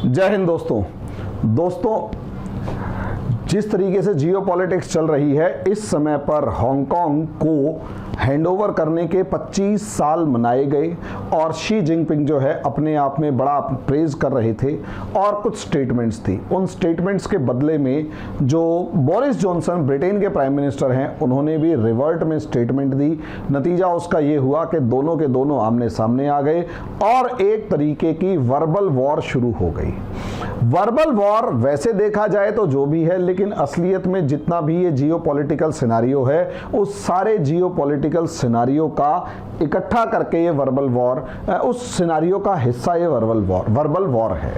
जय हिंद दोस्तों, जिस तरीके से जियो पॉलिटिक्स चल रही है इस समय पर हांगकांग को हैंडओवर करने के 25 साल मनाए गए और शी जिनपिंग जो है अपने आप में बड़ा प्रेज कर रहे थे और कुछ स्टेटमेंट्स थी। उन स्टेटमेंट्स के बदले में जो बोरिस जॉनसन ब्रिटेन के प्राइम मिनिस्टर हैं उन्होंने भी रिवर्ट में स्टेटमेंट दी। नतीजा उसका ये हुआ कि दोनों के दोनों आमने सामने आ गए और एक तरीके की वर्बल वॉर शुरू हो गई। वर्बल वॉर वैसे देखा जाए तो जो भी है, लेकिन असलियत में जितना भी ये जियो पॉलिटिकल सिनारियो है उस सारे जियो पॉलिटिकल सिनारियो का इकट्ठा करके ये वर्बल वॉर, उस सिनारियो का हिस्सा ये वर्बल वॉर है।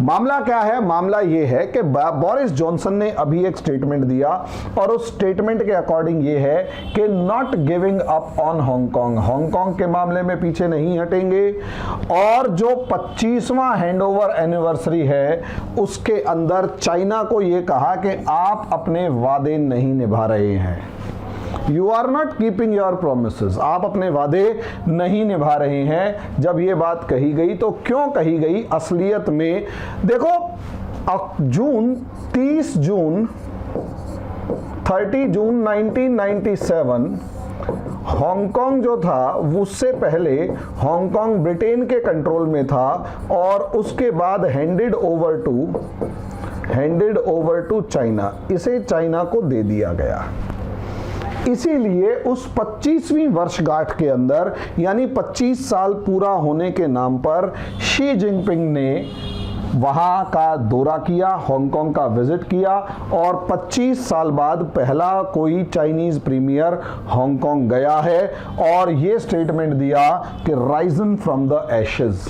मामला क्या है? मामला ये है कि बोरिस जॉनसन ने अभी एक स्टेटमेंट दिया और उस स्टेटमेंट के अकॉर्डिंग ये है कि not giving up on Hong Kong के मामले में पीछे नहीं हटेंगे और जो 25वां हैंडओवर एनिवर्सरी है उसके अंदर चाइना को ये कहा कि आप अपने वादे नहीं निभा रहे हैं। You are not keeping your promises, आप अपने वादे नहीं निभा रहे हैं। जब ये बात कही गई तो क्यों कही गई? असलियत में देखो, 30 जून 1997 हांगकांग जो था उससे पहले हांगकांग ब्रिटेन के कंट्रोल में था और उसके बाद हैंडेड ओवर टू चाइना, इसे चाइना को दे दिया गया। इसीलिए उस 25वीं वर्षगांठ के अंदर यानी 25 साल पूरा होने के नाम पर शी जिनपिंग ने वहां का दौरा किया, हांगकांग का विजिट किया और 25 साल बाद पहला कोई चाइनीज प्रीमियर हांगकांग गया है और ये स्टेटमेंट दिया कि राइजन फ्रॉम द एशेज,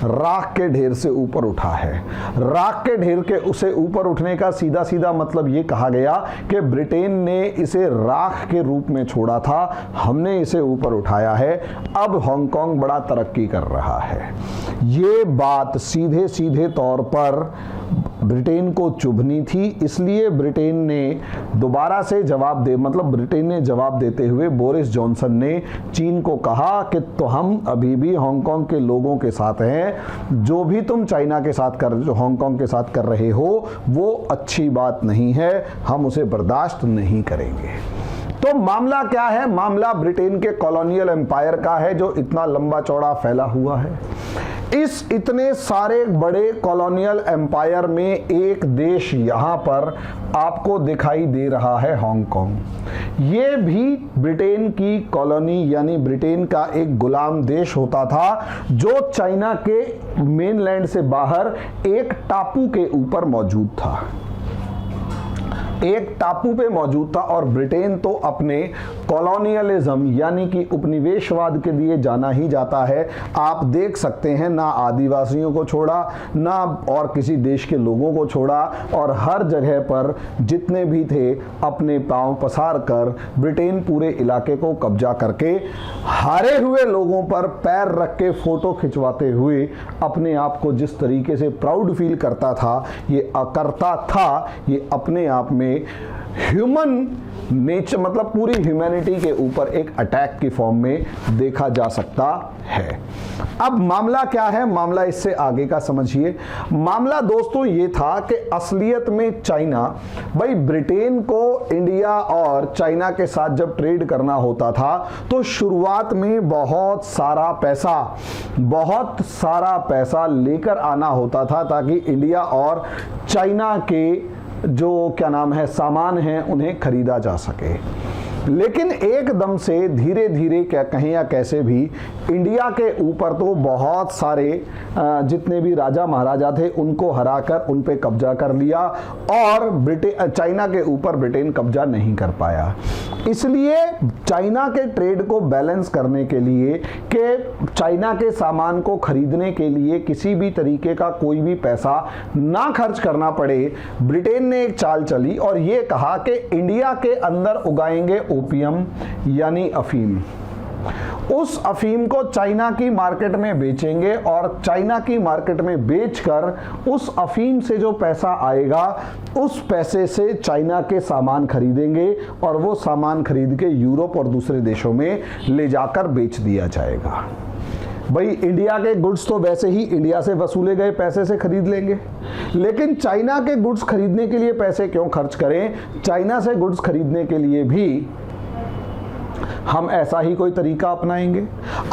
राख के ढेर से ऊपर उठा है। राख के ढेर के उसे ऊपर उठने का सीधा सीधा मतलब ये कहा गया कि ब्रिटेन ने इसे राख के रूप में छोड़ा था, हमने इसे ऊपर उठाया है, अब हांगकांग बड़ा तरक्की कर रहा है। ये बात सीधे सीधे तौर पर ब्रिटेन को चुभनी थी, इसलिए ब्रिटेन ने दोबारा से ब्रिटेन ने जवाब देते हुए बोरिस जॉनसन ने चीन को कहा कि तो हम अभी भी हांगकांग के लोगों के साथ हैं, जो भी तुम हांगकांग के साथ कर रहे हो वो अच्छी बात नहीं है, हम उसे बर्दाश्त नहीं करेंगे। तो मामला क्या है? मामला ब्रिटेन के कॉलोनियल एम्पायर का है जो इतना लंबा चौड़ा फैला हुआ है। इस इतने सारे बड़े कॉलोनियल एम्पायर में एक देश यहां पर आपको दिखाई दे रहा है, हांगकांग। ये भी ब्रिटेन की कॉलोनी यानी ब्रिटेन का एक गुलाम देश होता था जो चाइना के मेनलैंड से बाहर एक टापू के ऊपर मौजूद था, एक टापू पे मौजूद था। और ब्रिटेन तो अपने कॉलोनियलिज्म यानी कि उपनिवेशवाद के लिए जाना ही जाता है। आप देख सकते हैं, ना आदिवासियों को छोड़ा, ना और किसी देश के लोगों को छोड़ा और हर जगह पर जितने भी थे अपने पांव पसार कर ब्रिटेन पूरे इलाके को कब्जा करके हारे हुए लोगों पर पैर रख के फोटो खिंचवाते हुए अपने आप को जिस तरीके से प्राउड फील करता था, ये अपने आप में ह्यूमन नेचर पूरी ह्यूमैनिटी के ऊपर एक अटैक की फॉर्म में देखा जा सकता है। अब मामला क्या है? मामला इससे आगे का समझिए। मामला दोस्तों ये था कि असलियत में चाइना, भाई ब्रिटेन को इंडिया और चाइना के साथ जब ट्रेड करना होता था तो शुरुआत में बहुत सारा पैसा लेकर आना होता था ताकि इंडिया और चाइना के जो सामान हैं उन्हें खरीदा जा सके। लेकिन एकदम से धीरे धीरे क्या कहें या कैसे भी इंडिया के ऊपर तो बहुत सारे जितने भी राजा महाराजा थे उनको हराकर उन पे कब्जा कर लिया और चाइना के ऊपर ब्रिटेन कब्जा नहीं कर पाया। इसलिए चाइना के ट्रेड को बैलेंस करने के लिए कि चाइना के सामान को खरीदने के लिए किसी भी तरीके का कोई भी पैसा ना खर्च करना पड़े, ब्रिटेन ने एक चाल चली और ये कहा कि इंडिया के अंदर उगाएंगे ओपियम यानी अफीम। उस अफीम को चाइना की मार्केट में बेचेंगे और चाइना की मार्केट में बेचकर उस अफीम से जो पैसा आएगा उस पैसे से चाइना के सामान खरीदेंगे और वो सामान खरीद के यूरोप और दूसरे देशों में ले जाकर बेच दिया जाएगा। भाई इंडिया के गुड्स तो वैसे ही इंडिया से वसूले गए पैसे से खरीद लेंगे, लेकिन चाइना के गुड्स खरीदने के लिए पैसे क्यों खर्च करें? चाइना से गुड्स खरीदने के लिए भी हम ऐसा ही कोई तरीका अपनाएंगे।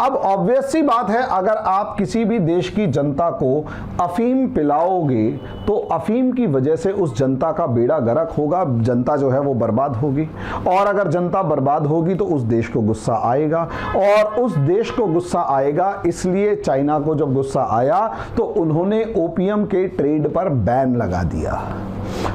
अब ऑब्वियस सी बात है, अगर आप किसी भी देश की जनता को अफीम पिलाओगे तो अफीम की वजह से उस जनता का बेड़ा गर्क होगा, जनता जो है वो बर्बाद होगी, और अगर जनता बर्बाद होगी तो उस देश को गुस्सा आएगा, और उस देश को गुस्सा आएगा इसलिए चाइना को जब गुस्सा आया तो उन्होंने ओपियम के ट्रेड पर बैन लगा दिया,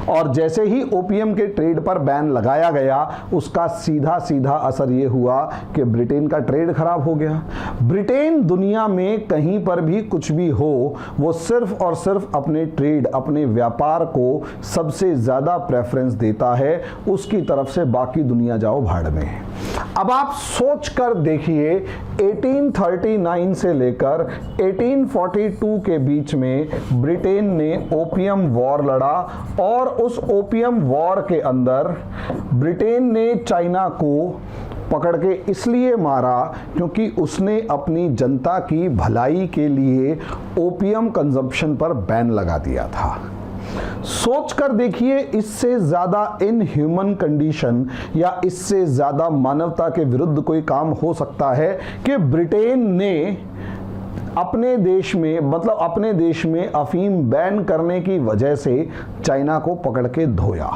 और जैसे ही ओपियम के ट्रेड पर बैन लगाया गया उसका सीधा सीधा असर यह हुआ कि ब्रिटेन का ट्रेड खराब हो गया। ब्रिटेन दुनिया में कहीं पर भी कुछ भी हो वो सिर्फ और सिर्फ अपने ट्रेड, अपने व्यापार को सबसे ज्यादा प्रेफरेंस देता है, उसकी तरफ से बाकी दुनिया जाओ भाड़ में। अब आप सोच कर देखिए 1839 से लेकर 1842 के बीच में ब्रिटेन ने ओपियम वॉर लड़ा, और उस ओपियम वॉर के अंदर ब्रिटेन ने चाइना को पकड़ के इसलिए मारा क्योंकि उसने अपनी जनता की भलाई के लिए ओपियम कंजप्शन पर बैन लगा दिया था। सोच कर देखिए, इससे ज्यादा इनह्यूमन कंडीशन या इससे ज्यादा मानवता के विरुद्ध कोई काम हो सकता है कि ब्रिटेन ने अपने देश में, मतलब अपने देश में अफीम बैन करने की वजह से चाइना को पकड़ के धोया।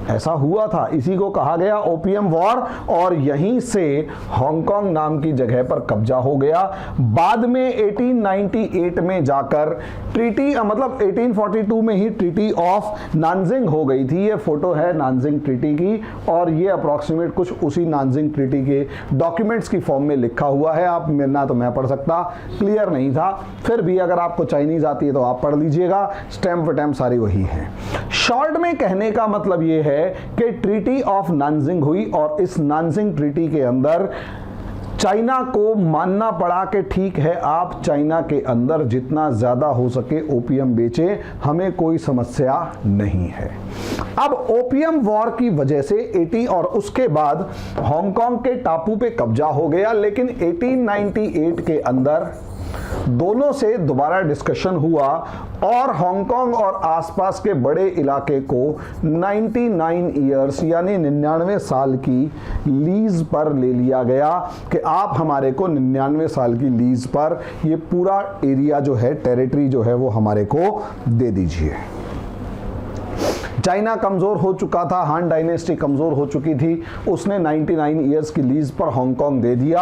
ऐसा हुआ था, इसी को कहा गया ओपियम वॉर, और यहीं से हांगकांग नाम की जगह पर कब्जा हो गया। बाद में 1898 में जाकर ट्रीटी, मतलब 1842 में ही ट्रीटी ऑफ नानजिंग हो गई थी। ये फोटो है नानजिंग ट्रीटी की, और ये अप्रॉक्सीमेट कुछ उसी नानजिंग ट्रीटी के डॉक्यूमेंट्स की फॉर्म में लिखा हुआ है। आप ना तो मैं पढ़ सकता, क्लियर नहीं था, फिर भी अगर आपको चाइनीज आती है तो आप पढ़ लीजिएगा, स्टैम्प वटैम्प सारी वही है। शॉर्ट में कहने का मतलब ये है कि ट्रीटी ऑफ नानजिंग हुई, और इस नानजिंग ट्रीटी के अंदर चाइना को मानना पड़ा कि ठीक है, आप चाइना के अंदर जितना ज्यादा हो सके ओपियम बेचे, हमें कोई समस्या नहीं है। अब ओपियम वॉर की वजह से 80 और उसके बाद हांगकांग के टापू पे कब्जा हो गया, लेकिन 1898 के अंदर दोनों से दोबारा डिस्कशन हुआ और हांगकांग और आसपास के बड़े इलाके को 99 इयर्स यानी 99 साल की लीज पर ले लिया गया कि आप हमारे को 99 साल की लीज पर ये पूरा एरिया जो है, टेरिटरी जो है वो हमारे को दे दीजिए। चाइना कमजोर हो चुका था, हान डायनेस्टी कमजोर हो चुकी थी, उसने 99 इयर्स की लीज पर हांगकांग दे दिया,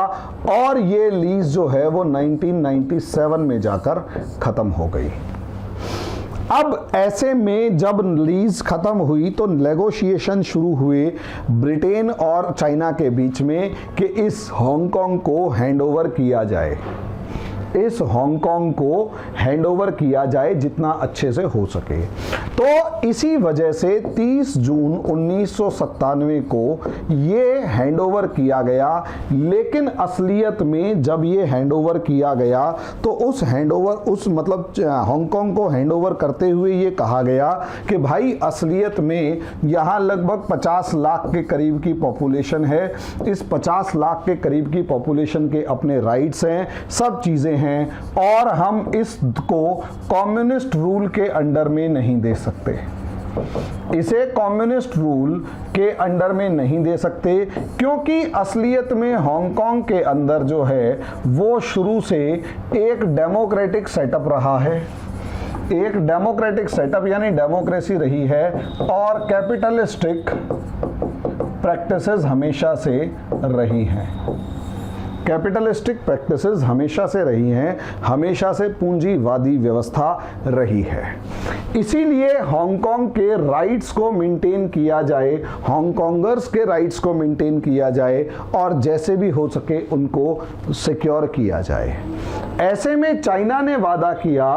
और ये लीज जो है वो 1997 में जाकर खत्म हो गई। अब ऐसे में जब लीज खत्म हुई तो नेगोशिएशन शुरू हुए ब्रिटेन और चाइना के बीच में कि इस हांगकांग को हैंडओवर किया जाए, इस हांगकांग को हैंडओवर किया जाए जितना अच्छे से हो सके। तो इसी वजह से 30 जून 1997 को ये हैंडओवर किया गया, लेकिन असलियत में जब ये हैंडओवर किया गया तो उस हैंडओवर, उस मतलब हांगकांग को हैंडओवर करते हुए ये कहा गया कि भाई असलियत में यहाँ लगभग 50 लाख के करीब की पॉपुलेशन है, इस 50 लाख के करीब की पॉपुलेशन के अपने राइट्स हैं, सब चीजें हैं, और हम इसको कम्युनिस्ट रूल के अंडर में नहीं दे सकते, इसे कम्युनिस्ट रूल के अंडर में नहीं दे सकते, क्योंकि असलियत में हांगकांग के अंदर जो है वो शुरू से एक डेमोक्रेटिक सेटअप रहा है, एक डेमोक्रेटिक सेटअप यानी डेमोक्रेसी रही है, और कैपिटलिस्टिक प्रैक्टिसेस हमेशा से रही हैं, कैपिटलिस्टिक प्रैक्टिसेस हमेशा से रही हैं, हमेशा से पूंजीवादी व्यवस्था रही है। इसीलिए हांगकांग के राइट्स को मेंटेन किया जाए, हांगकांगर्स के राइट्स को मेंटेन किया जाए, और जैसे भी हो सके उनको सिक्योर किया जाए। ऐसे में चाइना ने वादा किया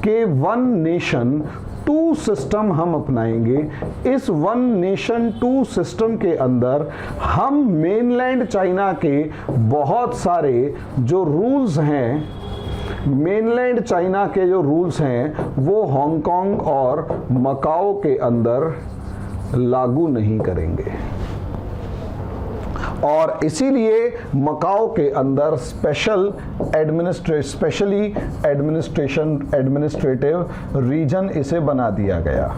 कि वन नेशन टू सिस्टम हम अपनाएंगे। इस वन नेशन टू सिस्टम के अंदर हम मेनलैंड चाइना के बहुत सारे जो रूल्स हैं, मेनलैंड चाइना के जो रूल्स हैं वो हांगकांग और मकाओ के अंदर लागू नहीं करेंगे। और इसीलिए मकाओ के अंदर स्पेशली एडमिनिस्ट्रेटिव रीजन इसे बना दिया गया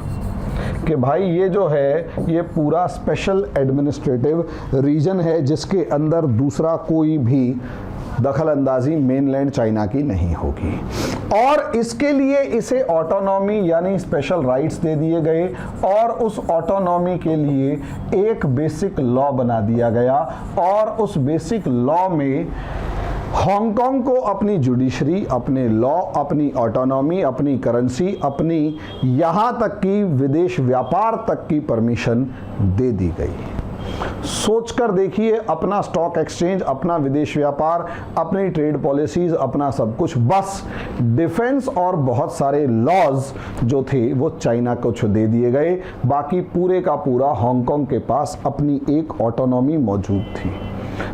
कि भाई ये जो है ये पूरा स्पेशल एडमिनिस्ट्रेटिव रीजन है जिसके अंदर दूसरा कोई भी दखल अंदाजी मेनलैंड चाइना की नहीं होगी। और इसके लिए इसे ऑटोनॉमी यानी स्पेशल राइट्स दे दिए गए और उस ऑटोनॉमी के लिए एक बेसिक लॉ बना दिया गया और उस बेसिक लॉ में हांगकांग को अपनी जुडिशरी, अपने लॉ, अपनी ऑटोनॉमी, अपनी करेंसी, अपनी यहाँ तक कि विदेश व्यापार तक की परमिशन दे दी गई। सोचकर देखिए, अपना स्टॉक एक्सचेंज, अपना विदेश व्यापार, अपनी ट्रेड पॉलिसीज, अपना सब कुछ, बस डिफेंस और बहुत सारे लॉज जो थे वो चाइना को दे दिए गए। बाकी पूरे का पूरा हांगकांग के पास अपनी एक ऑटोनॉमी मौजूद थी।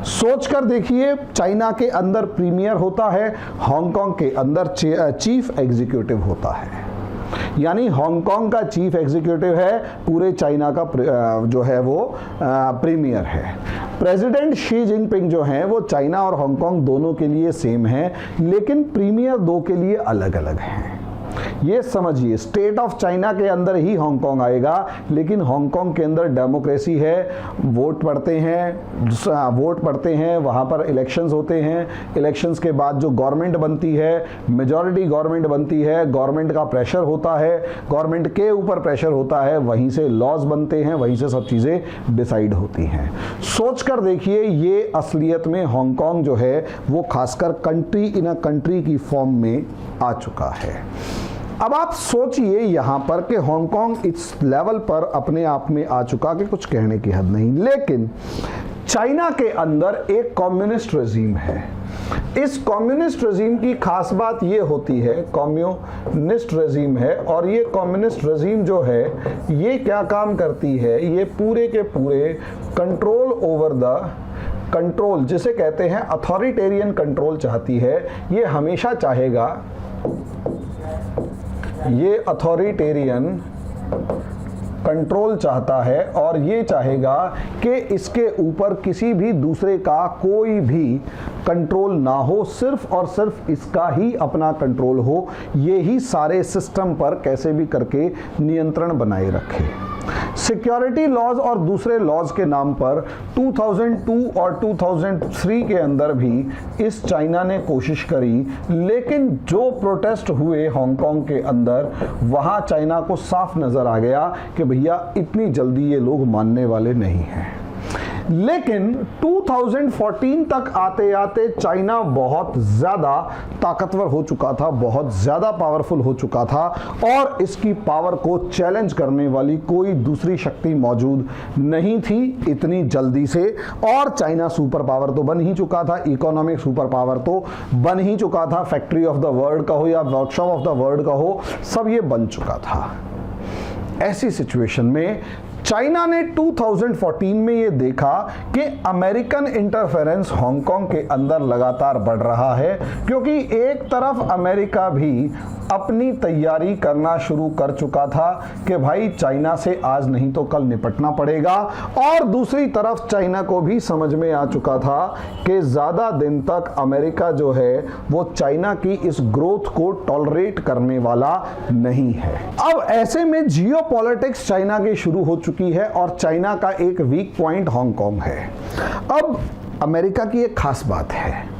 सोचकर देखिए, चाइना के अंदर प्रीमियर होता है, हांगकांग के अंदर चीफ एग्जीक्यूटिव होता है, यानी हांगकांग का चीफ एग्जीक्यूटिव है, पूरे चाइना का जो है वो प्रीमियर है। प्रेसिडेंट शी जिनपिंग जो हैं वो चाइना और हांगकांग दोनों के लिए सेम है, लेकिन प्रीमियर दो के लिए अलग अलग हैं। ये समझिए, स्टेट ऑफ चाइना के अंदर ही हांगकांग आएगा, लेकिन हांगकांग के अंदर डेमोक्रेसी है, वोट पड़ते हैं, वहाँ पर इलेक्शंस होते हैं, इलेक्शंस के बाद जो गवर्नमेंट बनती है, मेजॉरिटी गवर्नमेंट बनती है, गवर्नमेंट का प्रेशर होता है, गवर्नमेंट के ऊपर प्रेशर होता है, वहीं से लॉज बनते हैं, वहीं से सब चीज़ें डिसाइड होती हैं। सोचकर देखिए, ये असलियत में हांगकांग जो है वो खासकर कंट्री इन अ कंट्री की फॉर्म में आ चुका है। अब आप सोचिए यहाँ पर कि हांगकांग इस लेवल पर अपने आप में आ चुका कि कुछ कहने की हद नहीं, लेकिन चाइना के अंदर एक कम्युनिस्ट रजीम है। इस कम्युनिस्ट रजीम की खास बात ये होती है, कम्युनिस्ट रजीम है, और ये कम्युनिस्ट रजीम जो है ये क्या काम करती है, ये पूरे के पूरे कंट्रोल ओवर द कंट्रोल, जिसे कहते हैं अथॉरिटेरियन कंट्रोल चाहती है। ये हमेशा चाहेगा, ये अथॉरिटेरियन कंट्रोल चाहता है और ये चाहेगा कि इसके ऊपर किसी भी दूसरे का कोई भी कंट्रोल ना हो, सिर्फ और सिर्फ इसका ही अपना कंट्रोल हो। ये ही सारे सिस्टम पर कैसे भी करके नियंत्रण बनाए रखे। सिक्योरिटी लॉज और दूसरे लॉज के नाम पर 2002 और 2003 के अंदर भी इस चाइना ने कोशिश करी, लेकिन जो प्रोटेस्ट हुए हांगकांग के अंदर, वहां चाइना को साफ नजर आ गया कि भैया इतनी जल्दी ये लोग मानने वाले नहीं हैं। लेकिन 2014 तक आते आते चाइना बहुत ज़्यादा ताकतवर हो चुका था, बहुत ज़्यादा पावरफुल हो चुका था, और इसकी पावर को चैलेंज करने वाली कोई दूसरी शक्ति मौजूद नहीं थी इतनी जल्दी से। और चाइना सुपर पावर तो बन ही चुका था, इकोनॉमिक सुपर पावर तो बन ही चुका था, फैक्ट्री ऑफ द वर्ल्ड का हो या वर्कशॉप ऑफ द वर्ल्ड का हो, सब ये बन चुका था। ऐसी सिचुएशन में चाइना ने 2014 में ये देखा कि अमेरिकन इंटरफेरेंस हांगकांग के अंदर लगातार बढ़ रहा है, क्योंकि एक तरफ अमेरिका भी अपनी तैयारी करना शुरू कर चुका था कि भाई चाइना से आज नहीं तो कल निपटना पड़ेगा, और दूसरी तरफ चाइना को भी समझ में आ चुका था कि ज़्यादा दिन तक अमेरिका जो है वो चाइना की इस ग्रोथ को टॉलरेट करने वाला नहीं है। अब ऐसे में जियोपॉलिटिक्स चाइना की शुरू हो चुकी है और चाइना का एक वीक पॉइंट हांगकांग है। अब अमेरिका की एक खास बात है,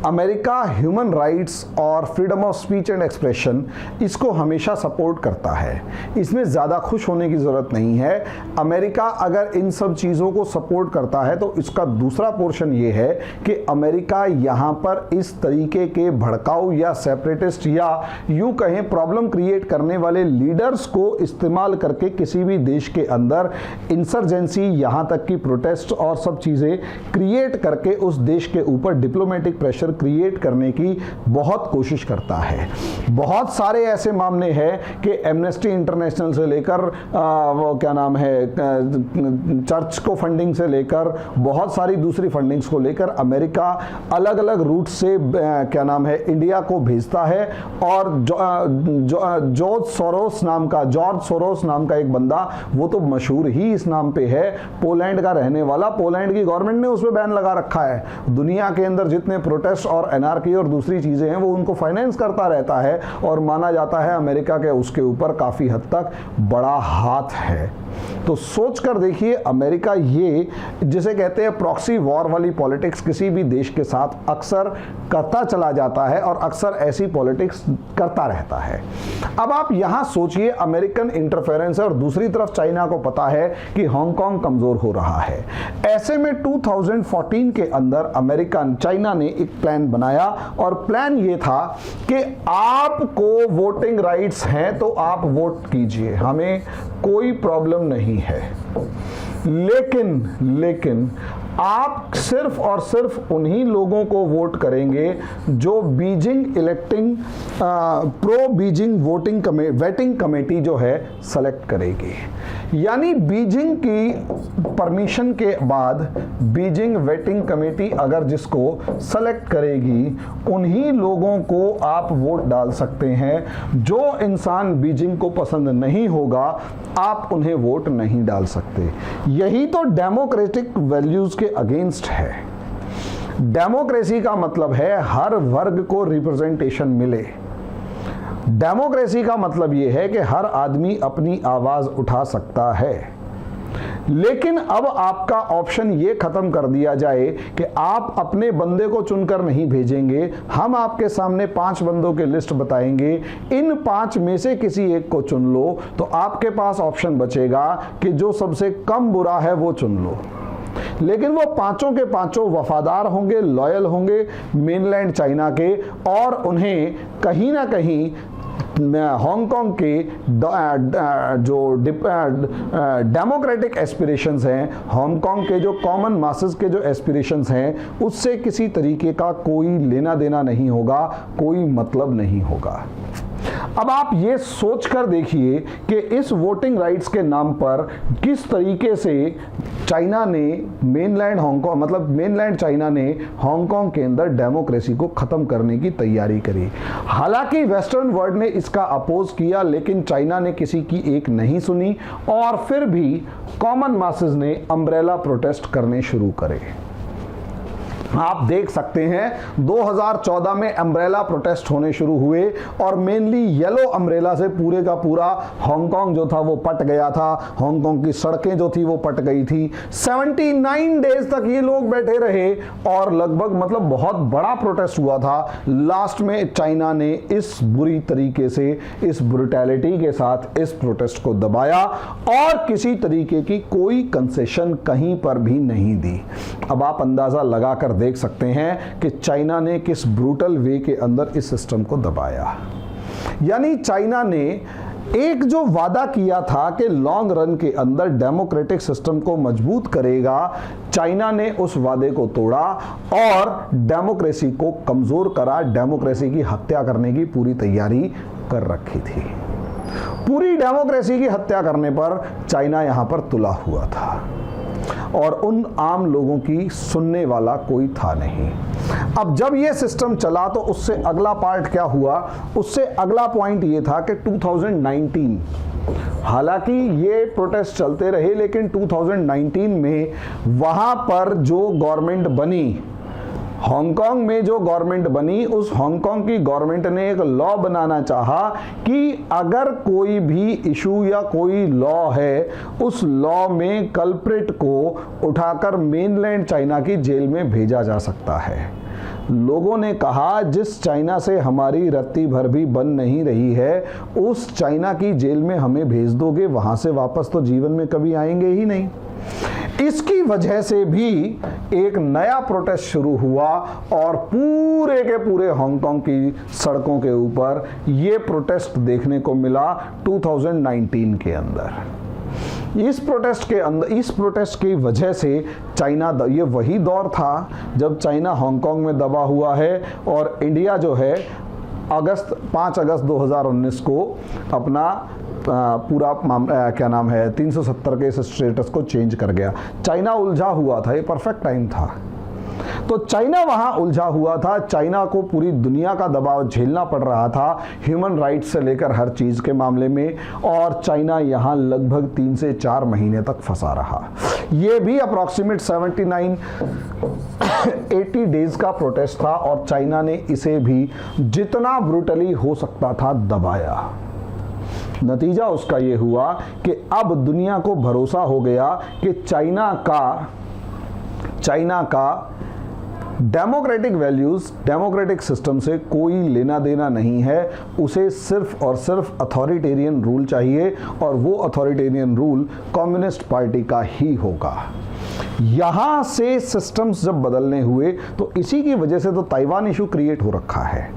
अमेरिका ह्यूमन राइट्स और freedom of speech and expression इसको हमेशा सपोर्ट करता है, इसमें ज़्यादा खुश होने की ज़रूरत नहीं है। अमेरिका अगर इन सब चीज़ों को सपोर्ट करता है तो इसका दूसरा पोर्शन ये है कि अमेरिका यहाँ पर इस तरीके के भड़काऊ या सेपरेटिस्ट या यूँ कहें प्रॉब्लम क्रिएट करने वाले लीडर्स को इस्तेमाल करके किसी भी देश के अंदर इंसर्जेंसी, यहाँ तक कि प्रोटेस्ट और सब चीज़ें क्रिएट करके उस देश के ऊपर डिप्लोमेटिक प्रेशर प्रेशर क्रिएट करने की बहुत कोशिश करता है। बहुत सारे ऐसे मामले हैं कि एमनेस्टी इंटरनेशनल से लेकर वो क्या नाम है चर्च को फंडिंग से लेकर बहुत सारी दूसरी फंडिंग्स को लेकर अमेरिका अलग अलग रूट से क्या नाम है इंडिया को भेजता है। और जॉर्ज सोरोस नाम का एक बंदा, वो तो मशहूर ही इस नाम पे है, पोलैंड का रहने वाला, पोलैंड की गवर्नमेंट ने उस पे बैन लगा रखा है। दुनिया के अंदर जितने प्रोटेस्ट और एनार्की और दूसरी चीजें हैं वो उनको फाइनेंस करता रहता है और माना जाता है अमेरिका के उसके ऊपर काफी हद तक बड़ा हाथ है। तो सोच कर देखिए, अमेरिका ये जिसे कहते हैं प्रॉक्सी वॉर वाली पॉलिटिक्स किसी भी देश के साथ अक्सर करता चला जाता है और अक्सर ऐसी पॉलिटिक्स करता रहता है। अब आप यहां सोचिए, अमेरिकन इंटरफेरेंस है और दूसरी तरफ चाइना को पता है कि हांगकांग कमजोर हो रहा है। ऐसे में 2014 के अंदर चाइना ने एक प्लान बनाया और प्लान ये था कि आपको वोटिंग राइट्स हैं तो आप वोट कीजिए, हमें कोई प्रॉब्लम नहीं है, लेकिन आप सिर्फ और सिर्फ उन्हीं लोगों को वोट करेंगे जो Beijing electing pro Beijing waiting committee जो है सेलेक्ट करेगी। यानी बीजिंग की परमिशन के बाद बीजिंग वेटिंग कमेटी अगर जिसको सेलेक्ट करेगी उन्हीं लोगों को आप वोट डाल सकते हैं। जो इंसान बीजिंग को पसंद नहीं होगा आप उन्हें वोट नहीं डाल सकते। यही तो डेमोक्रेटिक वैल्यूज के अगेंस्ट है। डेमोक्रेसी का मतलब है हर वर्ग को रिप्रेजेंटेशन मिले। डेमोक्रेसी का मतलब यह है कि हर आदमी अपनी आवाज उठा सकता है। लेकिन अब आपका ऑप्शन ये खत्म कर दिया जाए कि आप अपने बंदे को चुनकर नहीं भेजेंगे, हम आपके सामने 5 बंदों की लिस्ट बताएंगे, इन 5 में से किसी एक को चुन लो, तो आपके पास ऑप्शन बचेगा कि जो सबसे कम बुरा है वो चुन लो। लेकिन वो पांचों के पांचों वफादार होंगे, लॉयल होंगे मेनलैंड चाइना के, और उन्हें कहीं ना कहीं हांगकांग के जो डेमोक्रेटिक एस्पिरेशंस हैं, हांगकांग के जो कॉमन मासेस के जो एस्पिरेशंस हैं, उससे किसी तरीके का कोई लेना देना नहीं होगा, कोई मतलब नहीं होगा। अब आप ये सोच कर देखिए कि इस वोटिंग राइट्स के नाम पर किस तरीके से चाइना ने मेनलैंड चाइना ने हांगकांग के अंदर डेमोक्रेसी को खत्म करने की तैयारी करी। हालांकि वेस्टर्न वर्ल्ड ने इसका अपोज किया, लेकिन चाइना ने किसी की एक नहीं सुनी और फिर भी कॉमन मासेस ने अम्ब्रेला प्रोटेस्ट करने शुरू करे। आप देख सकते हैं 2014 में अम्ब्रेला प्रोटेस्ट होने शुरू हुए और मेनली येलो अम्ब्रेला से पूरे का पूरा हांगकांग जो था वो पट गया था। हांगकांग की सड़कें जो थी वो पट गई थी। 79 डेज तक ये लोग बैठे रहे और लगभग मतलब बहुत बड़ा प्रोटेस्ट हुआ था। लास्ट में चाइना ने इस बुरी तरीके से, इस ब्रुटैलिटी के साथ इस प्रोटेस्ट को दबाया और किसी तरीके की कोई कंसेशन कहीं पर भी नहीं दी। अब आप अंदाजा लगाकर देख सकते हैं कि चाइना ने किस ब्रूटल वे के अंदर इस सिस्टम को दबाया। यानी चाइना ने एक जो वादा किया था कि लॉन्ग रन के अंदर डेमोक्रेटिक सिस्टम को मजबूत करेगा, चाइना ने उस वादे को तोड़ा और डेमोक्रेसी को कमजोर करा, डेमोक्रेसी की हत्या करने की पूरी तैयारी कर रखी थी। पूरी डेमोक्रेसी की हत्या करने पर चाइना यहां पर तुला हुआ था और उन आम लोगों की सुनने वाला कोई था नहीं। अब जब ये सिस्टम चला तो उससे अगला पार्ट क्या हुआ, उससे अगला पॉइंट ये था कि 2019, हालांकि ये प्रोटेस्ट चलते रहे, लेकिन 2019 में वहां पर जो गवर्नमेंट बनी, हांगकांग में जो गवर्नमेंट बनी, उस हांगकांग की गवर्नमेंट ने एक लॉ बनाना चाहा कि अगर कोई भी इशू या कोई लॉ है, उस लॉ में कल्प्रिट को उठाकर मेनलैंड चाइना की जेल में भेजा जा सकता है। लोगों ने कहा जिस चाइना से हमारी रत्ती भर भी बन नहीं रही है, उस चाइना की जेल में हमें भेज दोगे, वहां से वापस तो जीवन में कभी आएंगे ही नहीं। इसकी वजह से भी एक नया प्रोटेस्ट शुरू हुआ और पूरे के पूरे हांगकांग की सड़कों के ऊपर यह प्रोटेस्ट देखने को मिला 2019 के अंदर। इस प्रोटेस्ट की वजह से चाइना, ये वही दौर था जब चाइना हांगकांग में दबा हुआ है और इंडिया जो है 5 अगस्त 2019 को अपना पूरा क्या नाम है 370 के इस स्टेटस को चेंज कर गया। चाइना उलझा हुआ था, ये परफेक्ट टाइम था। तो चाइना वहां उलझा हुआ था, चाइना को पूरी दुनिया का दबाव झेलना पड़ रहा था ह्यूमन राइट्स से लेकर हर चीज के मामले में, और चाइना यहां लगभग 3 से 4 महीने तक फंसा रहा। ये भी अप्रॉक्सीमेट 80 डेज का प्रोटेस्ट था और चाइना ने इसे भी जितना ब्रूटली हो सकता था दबाया। नतीजा उसका ये हुआ कि अब दुनिया को भरोसा हो गया कि चाइना का डेमोक्रेटिक वैल्यूज, डेमोक्रेटिक सिस्टम से कोई लेना देना नहीं है। उसे सिर्फ और सिर्फ अथॉरिटेरियन रूल चाहिए और वो अथॉरिटेरियन रूल कम्युनिस्ट पार्टी का ही होगा। यहां से सिस्टम्स जब बदलने हुए तो इसी की वजह से तो ताइवान इशू क्रिएट हो रखा है।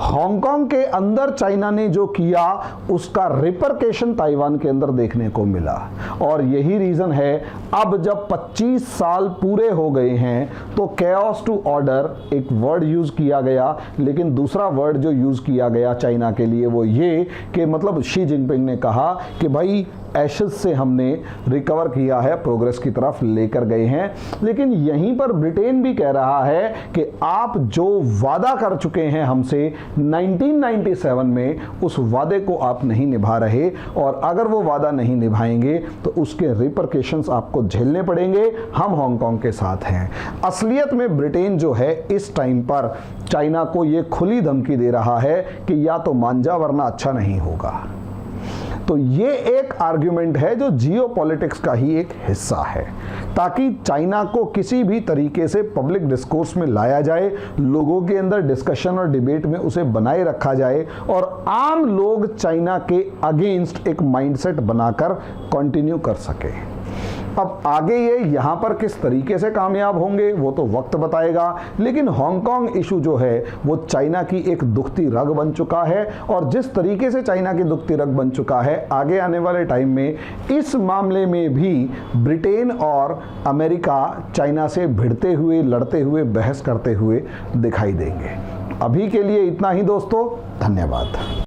हांगकांग के अंदर चाइना ने जो किया उसका रिपरकेशन ताइवान के अंदर देखने को मिला, और यही रीजन है अब जब 25 साल पूरे हो गए हैं तो कैओस टू ऑर्डर एक वर्ड यूज किया गया, लेकिन दूसरा वर्ड जो यूज किया गया चाइना के लिए वो ये कि मतलब शी जिनपिंग ने कहा कि भाई एशेज से हमने रिकवर किया है, प्रोग्रेस की तरफ लेकर गए हैं। लेकिन यहीं पर ब्रिटेन भी कह रहा है कि आप जो वादा कर चुके हैं हमसे 1997 में, उस वादे को आप नहीं निभा रहे, और अगर वो वादा नहीं निभाएंगे तो उसके रिपरकेशंस आपको झेलने पड़ेंगे। हम हांगकांग के साथ हैं। असलियत में ब्रिटेन जो है इस टाइम पर चाइना को ये खुली धमकी दे रहा है कि या तो मान जा वरना अच्छा नहीं होगा। तो ये एक आर्ग्यूमेंट है जो जियोपॉलिटिक्स का ही एक हिस्सा है, ताकि चाइना को किसी भी तरीके से पब्लिक डिस्कोर्स में लाया जाए, लोगों के अंदर डिस्कशन और डिबेट में उसे बनाए रखा जाए, और आम लोग चाइना के अगेंस्ट एक माइंडसेट बनाकर कंटिन्यू कर सके। अब आगे ये यहाँ पर किस तरीके से कामयाब होंगे वो तो वक्त बताएगा, लेकिन हांगकांग इशू जो है वो चाइना की एक दुखती रग बन चुका है, और जिस तरीके से चाइना की दुखती रग बन चुका है, आगे आने वाले टाइम में इस मामले में भी ब्रिटेन और अमेरिका चाइना से भिड़ते हुए, लड़ते हुए, बहस करते हुए दिखाई देंगे। अभी के लिए इतना ही दोस्तों, धन्यवाद।